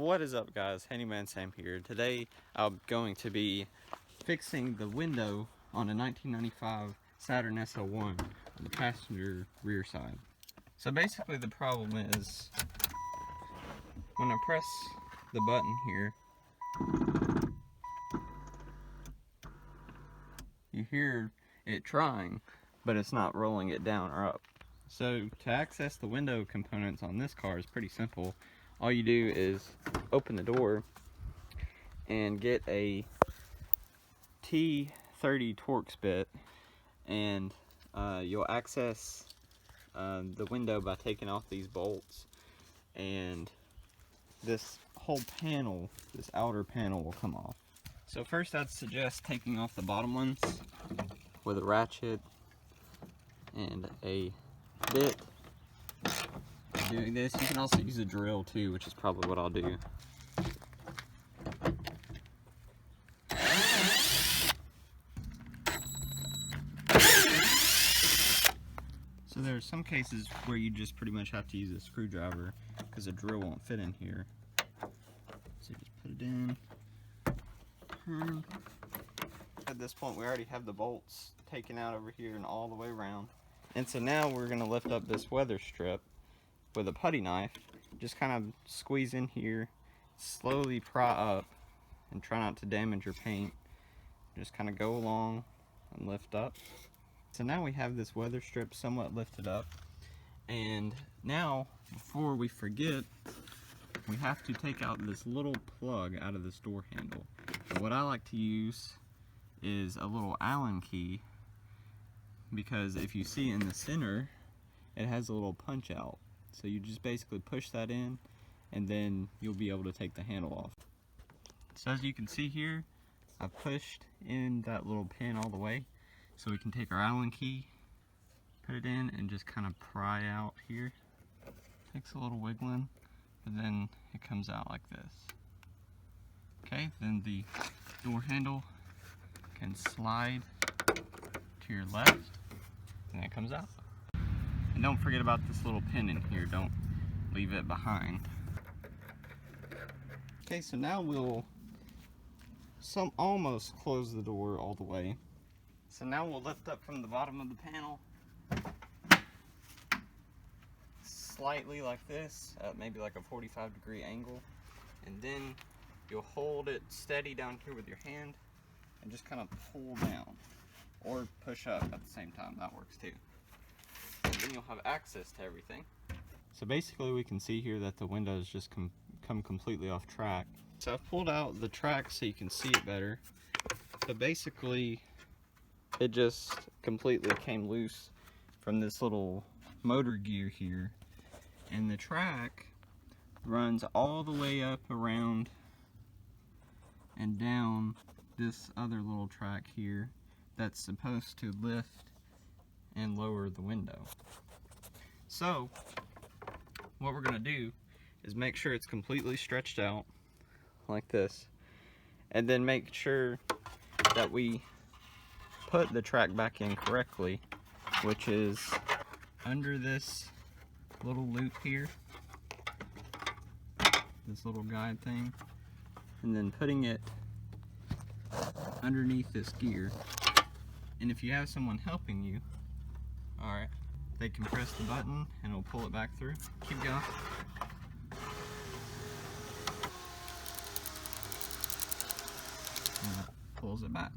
What is up, guys? Handyman Sam here. Today I'm going to be fixing the window on a 1995 Saturn SL1 on the passenger rear side. So basically the problem is when I press the button here, you hear it trying, but it's not rolling it down or up. So to access the window components on this car is pretty simple. All you do is open the door and get a T30 Torx bit, and you'll access the window by taking off these bolts, and this whole panel, this outer panel, will come off. So first I'd suggest taking off the bottom ones with a ratchet and a bit. Doing this, you can also use a drill too, which is probably what I'll do. So there are some cases where you just pretty much have to use a screwdriver because a drill won't fit in here. So you just put it in, turn. At this point we already have the bolts taken out over here and all the way around. And so now we're going to lift up this weather strip with a putty knife. Just kind of squeeze in here, slowly pry up, and try not to damage your paint. Just kind of go along and lift up. So now we have this weather strip somewhat lifted up, and now before we forget, we have to take out this little plug out of this door handle. And what I like to use is a little Allen key, because if you see in the center it has a little punch out. So you just basically push that in, and then you'll be able to take the handle off. So as you can see here, I pushed in that little pin all the way, so we can take our Allen key, put it in, and just kind of pry out here. Takes a little wiggling, and then it comes out like this. Okay, then the door handle can slide to your left, and it comes out. And don't forget about this little pin in here, don't leave it behind. Okay, so now we'll almost close the door all the way. So now we'll lift up from the bottom of the panel, slightly like this, at maybe like a 45-degree angle. And then you'll hold it steady down here with your hand and just kind of pull down, or push up at the same time, that works too. And then you'll have access to everything. So basically we can see here that the windows just come completely off track. So I've pulled out the track so you can see it better. But basically it just completely came loose from this little motor gear here. And the track runs all the way up around and down this other little track here that's supposed to lift and lower the window. So what we're going to do is make sure it's completely stretched out like this, and then make sure that we put the track back in correctly, which is under this little loop here, this little guide thing, and then putting it underneath this gear. And if you have someone helping you, alright, they can press the button and it'll pull it back through. Keep going. And it pulls it back.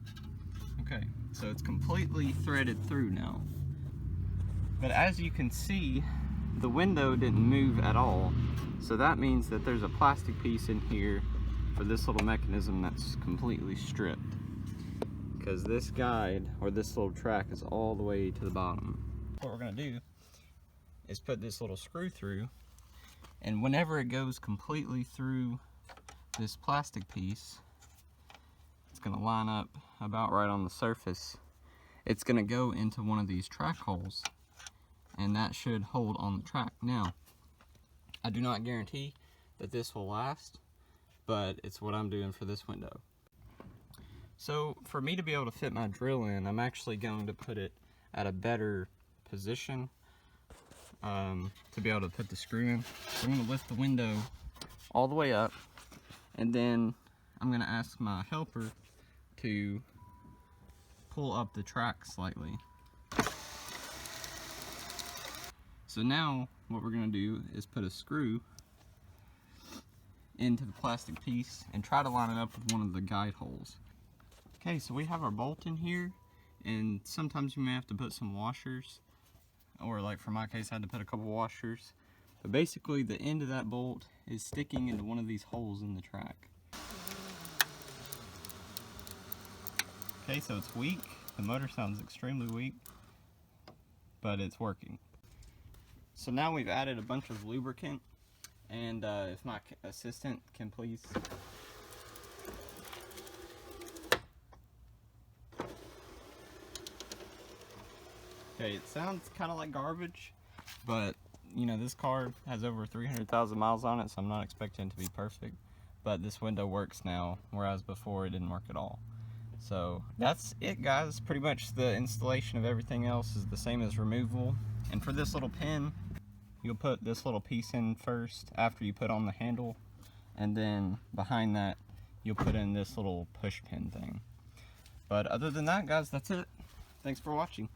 Okay, so it's completely threaded through now. But as you can see, the window didn't move at all. So that means that there's a plastic piece in here for this little mechanism that's completely stripped. Because this guide, or this little track, is all the way to the bottom. What we're going to do is put this little screw through, and whenever it goes completely through this plastic piece, it's going to line up about right on the surface. It's going to go into one of these track holes, and that should hold on the track. Now, I do not guarantee that this will last, but it's what I'm doing for this window. So for me to be able to fit my drill in, I'm actually going to put it at a better position to be able to put the screw in. So I'm going to lift the window all the way up, And then I'm gonna ask my helper to pull up the track slightly. So now what we're gonna do is put a screw into the plastic piece and try to line it up with one of the guide holes. Okay, so we have our bolt in here, and sometimes you may have to put some washers, or like for my case I had to put a couple washers. But basically the end of that bolt is sticking into one of these holes in the track. Okay, so it's weak. The motor sounds extremely weak, but it's working. So now we've added a bunch of lubricant, and if my assistant can please. Okay, it sounds kind of like garbage, but you know, this car has over 300,000 miles on it, so I'm not expecting it to be perfect. But this window works now, whereas before it didn't work at all. So that's it, guys. Pretty much the installation of everything else is the same as removal. And for this little pin, you'll put this little piece in first after you put on the handle, and then behind that you'll put in this little push pin thing. But other than that, guys, that's it. Thanks for watching.